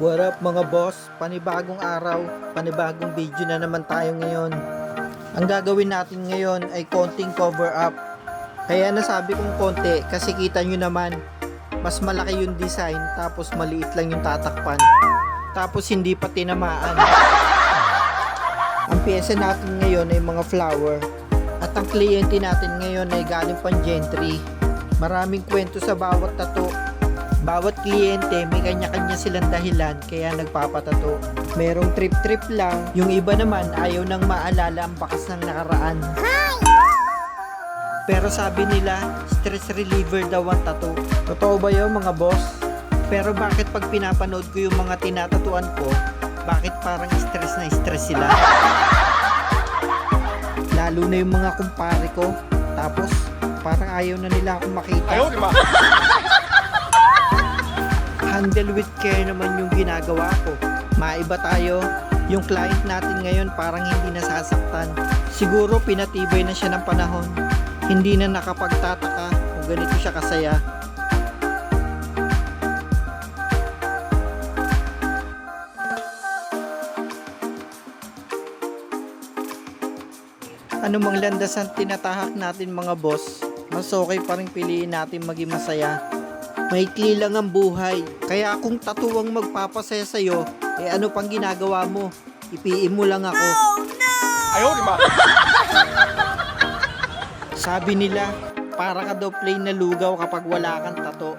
What up mga boss? Panibagong araw, panibagong video na naman tayo ngayon. Ang gagawin natin ngayon ay konting cover up. Kaya nasabi kong konti kasi kita nyo naman, mas malaki yung design tapos maliit lang yung tatakpan. Tapos hindi pa tinamaan. Ang pyesa natin ngayon ay mga flower. At ang kliyente natin ngayon ay galing pang gentry. Maraming kwento sa bawat tato. Bawat kliyente may kanya-kanya silang dahilan kaya nagpapatato. Merong trip-trip lang, yung iba naman ayaw nang maalala ang bakas ng nakaraan. Pero sabi nila, stress reliever daw ang tato. Totoo ba yun mga boss? Pero bakit pag pinapanood ko yung mga tinatatuan ko, bakit parang stress na stress sila? Lalo na yung mga kumpare ko, tapos parang ayaw na nila akong makita. Ayaw, di ba? Handle with care naman yung ginagawa ko. Maiba tayo. Yung client natin ngayon parang hindi nasasaktan. Siguro pinatibay na siya ng panahon. Hindi na nakapagtataka kung ganito siya kasaya. Ano mang landas ang tinatahak natin mga boss, mas okay pa rin piliin natin maging masaya. Maikli lang ang buhay. Kaya kung tatuwang magpapasaya sa'yo, ano pang ginagawa mo? Ipiin mo lang ako. Ayaw, di ba? Sabi nila, para ka daw plain na lugaw kapag wala kang tato.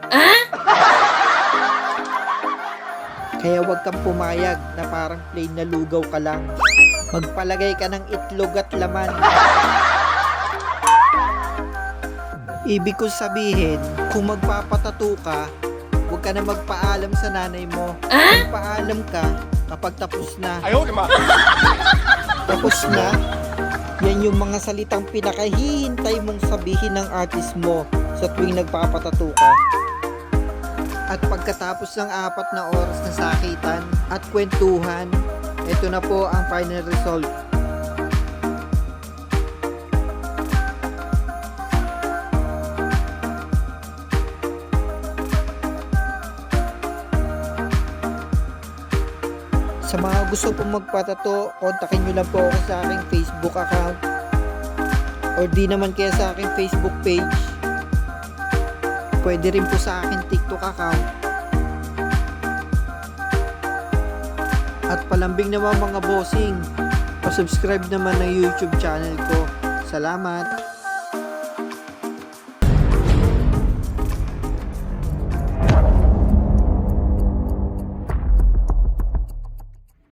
Kaya wag kang pumayag na parang plain na lugaw ka lang. Magpalagay ka ng itlog at laman. Ibig ko sabihin, kung magpapatato ka, huwag ka na magpaalam sa nanay mo. Magpaalam ka kapag tapos na. Ayaw, di ba? Tapos na, yan yung mga salitang pinakahihintay mong sabihin ng artist mo sa tuwing nagpapatato ka. At pagkatapos ng 4 na oras na sakitan at kwentuhan, ito na po ang final result. Sa mga gusto pong magpatato, kontakin nyo lang po ako sa aking Facebook account or di naman kaya sa aking Facebook page. Pwede rin po sa aking TikTok account. At palambing naman mga bossing, pa-subscribe naman ng YouTube channel ko. Salamat!